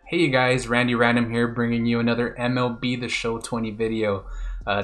Hey you guys, Randy Random here, bringing you another MLB The Show 20 video.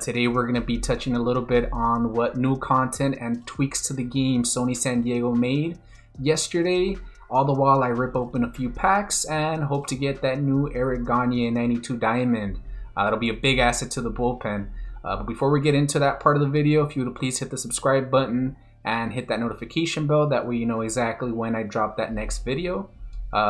Today we're going to be touching a little bit on what new content and tweaks to the game Sony San Diego made yesterday. All the while I rip open a few packs and hope to get that new Eric Gagne 92 Diamond. It'll be a big asset to the bullpen. But before we get into that part of the video, if you would please hit the subscribe button and hit that notification bell, that way you know exactly when I drop that next video.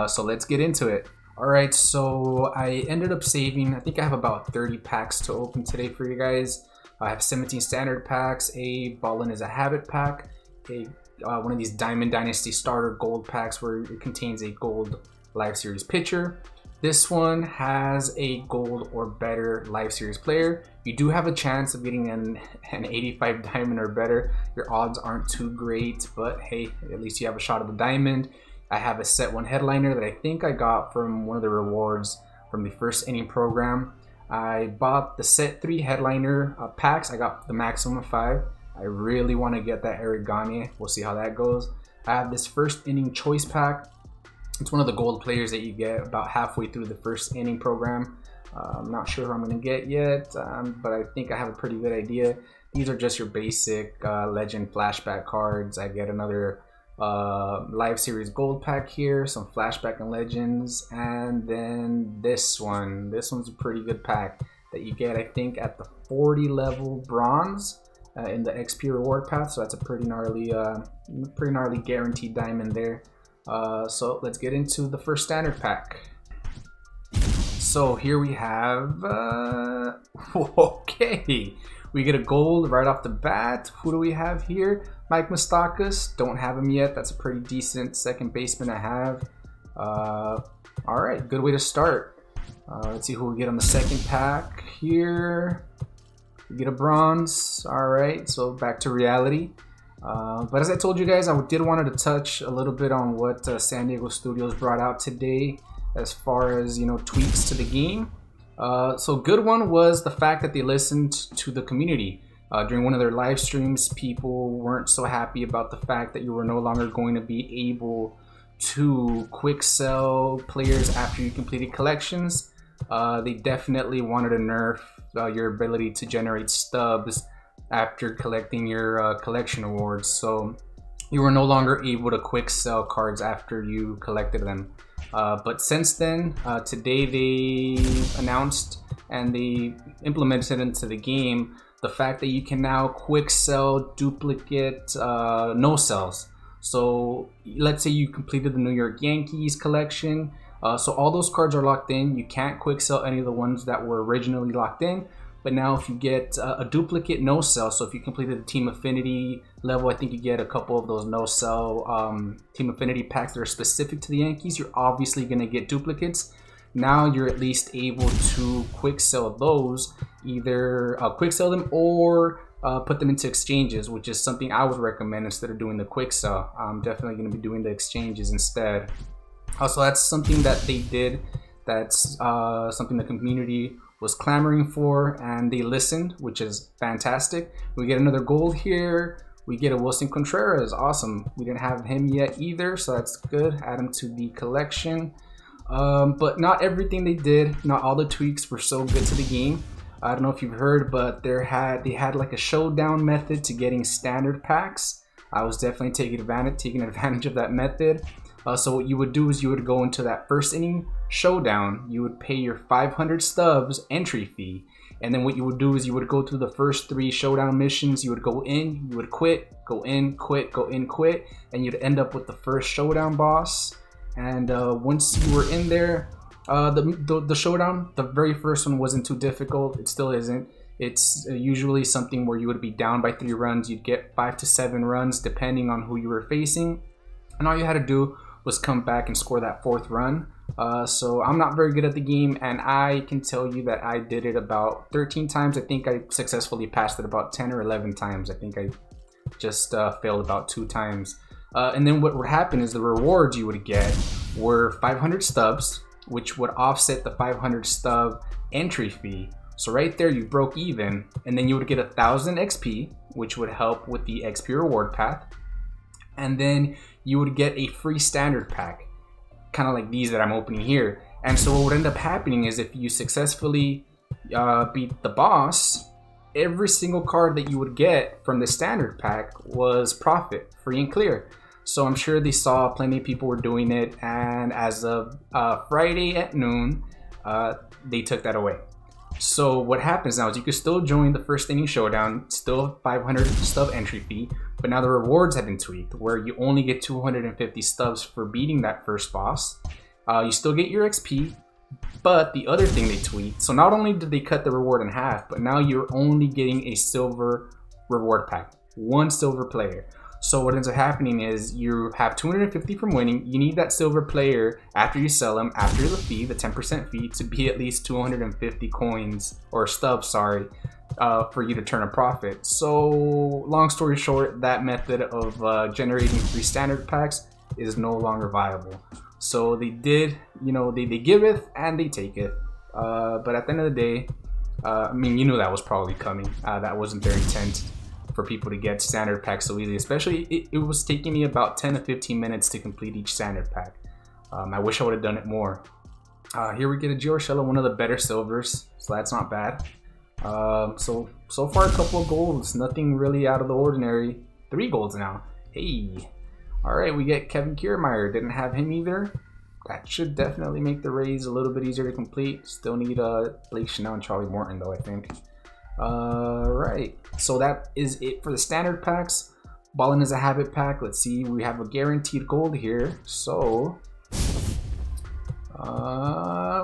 So let's get into it. Alright, so I ended up saving, I think I have about 30 packs to open today for you guys. I have 17 standard packs, a Ballin' is a Habit pack, one of these Diamond Dynasty starter gold packs where it contains a gold Live Series pitcher. This one has a gold or better Live Series player. You do have a chance of getting an 85 diamond or better. Your odds aren't too great, but hey, at least you have a shot at the diamond. I have a set 1 headliner that I think I got from one of the rewards from the first inning program. I bought the set 3 headliner packs. I got the maximum of 5. I really want to get that Eric Gagne. We'll see how that goes. I have this first inning choice pack. It's one of the gold players that you get about halfway through the first inning program. I'm not sure who I'm going to get yet, but I think I have a pretty good idea. These are just your basic legend flashback cards. I get another Live Series gold pack here, some flashback and legends, and then this one's a pretty good pack that you get, I think, at the 40 level bronze in the XP reward path. So that's a pretty gnarly guaranteed diamond there. So let's get into the first standard pack. So here we have okay, we get a gold right off the bat. Who do we have here? Mike Moustakas. Don't have him yet. That's a pretty decent second baseman I have. All right, good way to start. Let's see who we get on the second pack here. We get a bronze. All right, so back to reality. But as I told you guys, I did want to touch a little bit on what San Diego Studios brought out today as far as, tweaks to the game. So good one was the fact that they listened to the community. During one of their live streams, people weren't so happy about the fact that you were no longer going to be able to quick sell players after you completed collections. They definitely wanted to nerf your ability to generate stubs after collecting your collection awards. So you were no longer able to quick sell cards after you collected them. But since then, today they announced and they implemented into the game the fact that you can now quick sell duplicate no sells. So let's say you completed the New York Yankees collection. So all those cards are locked in. You can't quick sell any of the ones that were originally locked in. But now if you get a duplicate no sell, so if you completed the Team Affinity level, I think you get a couple of those no sell Team Affinity packs that are specific to the Yankees. You're obviously going to get duplicates. Now you're at least able to quick sell those, either quick sell them or put them into exchanges, which is something I would recommend instead of doing the quick sell. I'm definitely going to be doing the exchanges instead. Also, that's something that they did. That's something the community was clamoring for, and they listened, which is fantastic. We get another gold here. We get a Wilson Contreras. Awesome. We didn't have him yet either, so that's good. Add him to the collection. But not everything they did, not all the tweaks were so good to the game. I don't know if you've heard, but they had like a showdown method to getting standard packs. I was definitely taking advantage of that method. So what you would do is you would go into that first inning showdown. You would pay your 500 stubs entry fee, and then what you would do is you would go through the first 3 showdown missions. You would go in, you would quit, go in, quit, go in, quit, and you'd end up with the first showdown boss. And once you were in there, the showdown, the very first one wasn't too difficult. It still isn't. It's usually something where you would be down by 3 runs. You'd get 5 to 7 runs depending on who you were facing, and all you had to do was come back and score that 4th run. So I'm not very good at the game, and I can tell you that I did it about 13 times. I think I successfully passed it about 10 or 11 times. I think I just failed about 2 times. And then what would happen is the rewards you would get were 500 stubs, which would offset the 500 stub entry fee. So right there you broke even, and then you would get 1,000 XP, which would help with the XP reward path. And then you would get a free standard pack, kind of like these that I'm opening here. And so what would end up happening is if you successfully beat the boss, every single card that you would get from the standard pack was profit, free and clear. So I'm sure they saw plenty of people were doing it, and as of Friday at noon, they took that away. So what happens now is you can still join the first inning showdown, still 500 stub entry fee, but now the rewards have been tweaked where you only get 250 stubs for beating that first boss. You still get your XP, but the other thing they tweaked, so not only did they cut the reward in half, but now you're only getting a silver reward pack, 1 silver player. So what ends up happening is you have 250 from winning. You need that silver player after you sell them, after the fee, the 10% fee, to be at least 250 coins, or stubs, sorry, for you to turn a profit. So long story short, that method of generating free standard packs is no longer viable. So they did, you know, they giveth and they taketh. But at the end of the day, I mean, you knew that was probably coming. That wasn't their intent for people to get standard packs so easily. Especially, it was taking me about 10 to 15 minutes to complete each standard pack. I wish I would have done it more. Here we get a Giorcello, one of the better silvers, so that's not bad. So far a couple of golds, nothing really out of the ordinary. 3 golds now. Hey. Alright, we get Kevin Kiermaier. Didn't have him either. That should definitely make the Rays a little bit easier to complete. Still need Blake Chanel and Charlie Morton though, I think. Right, so that is it for the standard packs. Ballin' is a habit pack. Let's see, we have a guaranteed gold here. So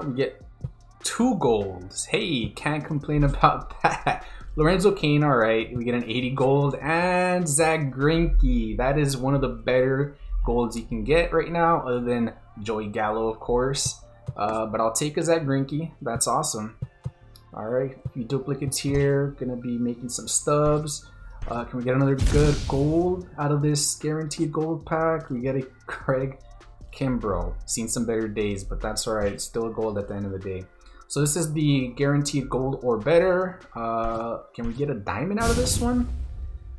we get 2 golds. Hey, can't complain about that. Lorenzo Kane, all right. We get an 80 gold, and Zach Greinke. That is one of the better golds you can get right now, other than Joey Gallo, of course. But I'll take a Zach Greinke. That's awesome. All right, a few duplicates here. Gonna be making some stubs. Can we get another good gold out of this guaranteed gold pack? We get a Craig Kimbrough. Seen some better days, but that's all right. It's still a gold at the end of the day. So this is the guaranteed gold or better. Can we get a diamond out of this one?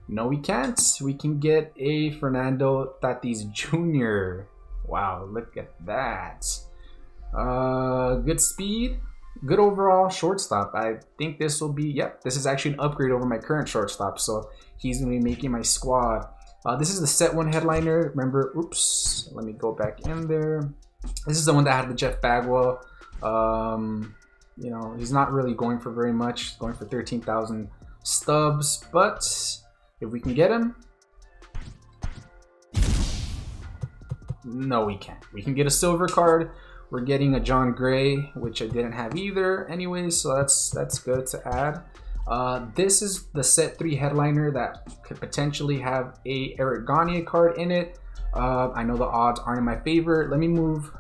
No, we can't. We can get a Fernando Tatis Jr. Wow, look at that. Good speed. Good overall shortstop. I think this will be, yep, this is actually an upgrade over my current shortstop. So he's going to be making my squad. This is the set 1 headliner. Remember, oops, let me go back in there. This is the one that had the Jeff Bagwell. You know, he's not really going for very much, going for 13,000 stubs, but if we can get him, no, we can't. We can get a silver card. We're getting a John Gray, which I didn't have either anyways, so that's good to add. This is the set 3 headliner that could potentially have a Eric Gagne card in it. I know the odds aren't in my favor. Let me move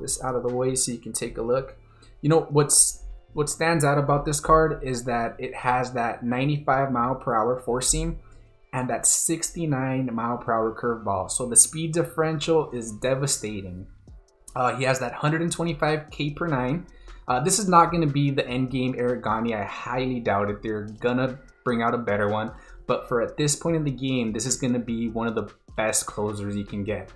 this out of the way so you can take a look. You know, what stands out about this card is that it has that 95 mile per hour four seam and that 69 mile per hour curveball. So the speed differential is devastating. He has that 125k per 9. This is not going to be the end game Eric Gagne. I highly doubt it. They're gonna bring out a better one, but for at this point in the game, this is going to be one of the best closers you can get.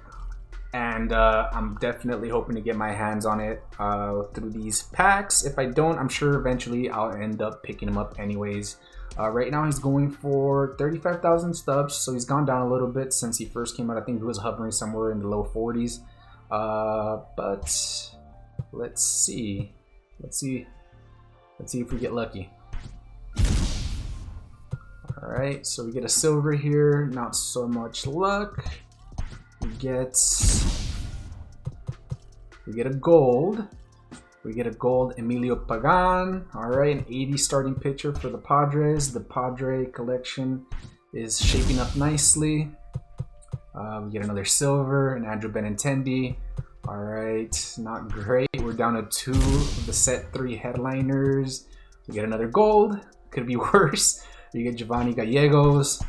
And I'm definitely hoping to get my hands on it through these packs. If I don't, I'm sure eventually I'll end up picking him up anyways. Right now he's going for 35,000 stubs, so he's gone down a little bit since he first came out. I think he was hovering somewhere in the low 40s. But let's see if we get lucky. All right, so we get a silver here, not so much luck. We get a gold. We get a gold Emilio Pagan. All right, an 80 starting pitcher for the Padres. The Padre collection is shaping up nicely. We get another silver, an Andrew Benintendi. All right, not great. We're down to 2 of the set 3 headliners. We get another gold. Could be worse. We get Giovanni Gallegos.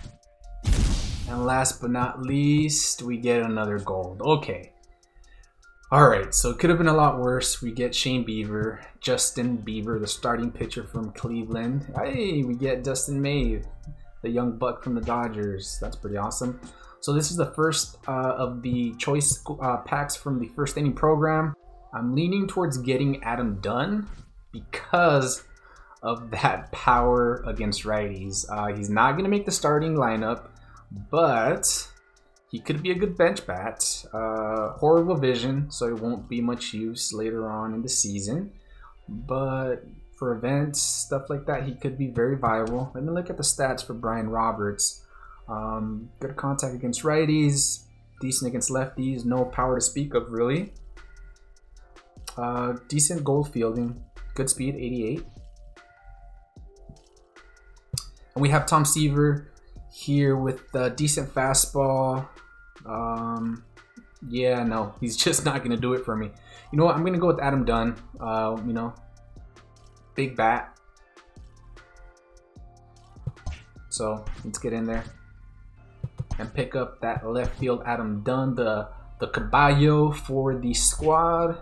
And last but not least, we get another gold. Okay. All right, so it could have been a lot worse. We get Shane Bieber, Justin Bieber, the starting pitcher from Cleveland. Hey, we get Dustin May, the young buck from the Dodgers. That's pretty awesome. So this is the first of the choice packs from the first inning program. I'm leaning towards getting Adam Dunn because of that power against righties. He's not going to make the starting lineup, but he could be a good bench bat. Horrible vision, so it won't be much use later on in the season. But for events, stuff like that, he could be very viable. Let me look at the stats for Brian Roberts. Good contact against righties, decent against lefties, no power to speak of really. Decent goal fielding, good speed, 88. And we have Tom Seaver here with a decent fastball. Yeah, no, he's just not gonna do it for me. You know what? I'm gonna go with Adam Dunn. You know, big bat. So let's get in there and pick up that left field Adam Dunn, the caballo for the squad.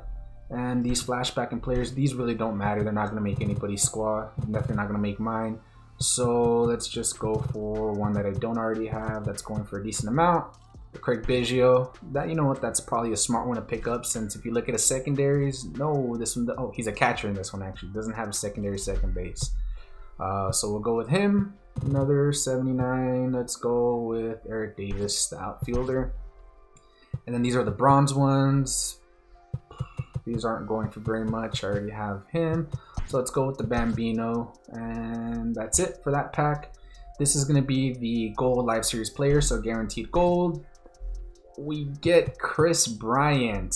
And these flashbacking players, these really don't matter. They're not gonna make anybody's squad. Definitely not gonna make mine. So let's just go for one that I don't already have. That's going for a decent amount. The Craig Biggio. That, you know what? That's probably a smart one to pick up, since if you look at his secondaries, no, this one. Oh, he's a catcher in this one actually. Doesn't have a secondary second base. So we'll go with him. Another 79. Let's go with Eric Davis, the outfielder. And then these are the bronze ones. These aren't going for very much. I already have him. So let's go with the Bambino. And that's it for that pack. This is going to be the Gold Live Series player, so guaranteed gold. We get Chris Bryant,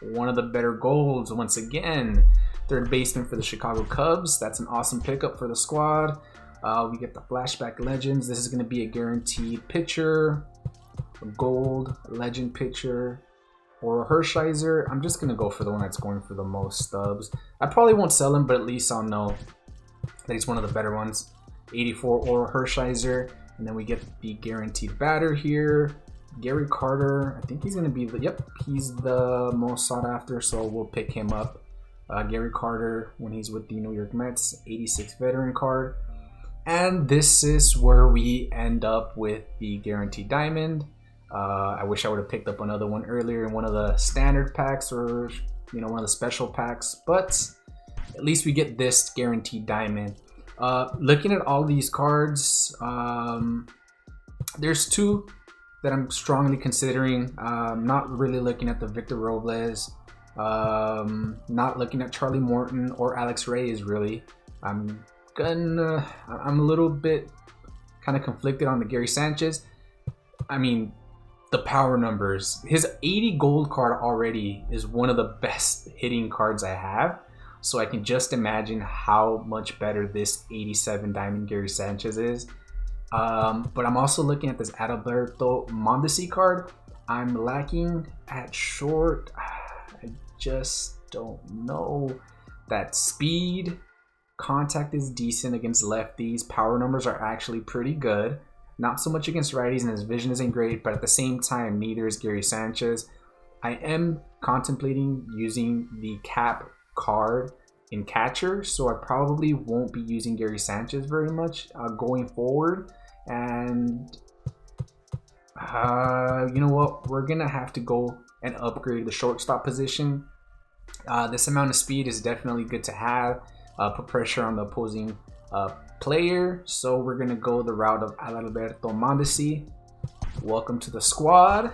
one of the better golds once again. Third baseman for the Chicago Cubs. That's an awesome pickup for the squad. We get the Flashback Legends. This is going to be a guaranteed pitcher, a gold legend pitcher, or a Hershiser. I'm just going to go for the one that's going for the most Stubs. I probably won't sell him, but at least I'll know that he's one of the better ones. 84 or Hershiser. And then we get the guaranteed batter here, Gary Carter. I think he's going to be the, yep, he's the most sought after, so we'll pick him up. Gary Carter when he's with the New York Mets, 86 veteran card. And this is where we end up with the guaranteed diamond. I wish I would have picked up another one earlier in one of the standard packs, or you know, one of the special packs, but at least we get this guaranteed diamond. Looking at all these cards, there's two that I'm strongly considering. Not really looking at the Victor Robles, not looking at Charlie Morton or Alex Reyes really. I'm a little bit kind of conflicted on the Gary Sanchez. I mean, the power numbers, his 80 gold card already is one of the best hitting cards I have. So I can just imagine how much better this 87 diamond Gary Sanchez is. But I'm also looking at this Adalberto Mondesi card. I'm lacking at short. I just don't know. That speed, contact is decent against lefties. Power numbers are actually pretty good. Not so much against righties, and his vision isn't great, but at the same time, neither is Gary Sanchez. I am contemplating using the cap card in catcher, so I probably won't be using Gary Sanchez very much going forward. And you know what, we're gonna have to go and upgrade the shortstop position. This amount of speed is definitely good to have, put pressure on the opposing player, so we're gonna go the route of Adalberto Mondesi. Welcome to the squad.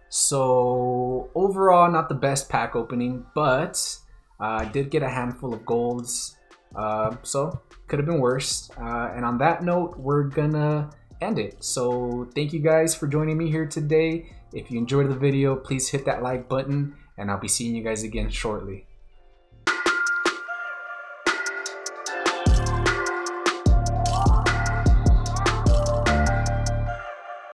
So overall, not the best pack opening, but I did get a handful of golds, so could have been worse. And on that note, we're gonna end it. So thank you guys for joining me here today. If you enjoyed the video, please hit that like button, and I'll be seeing you guys again shortly.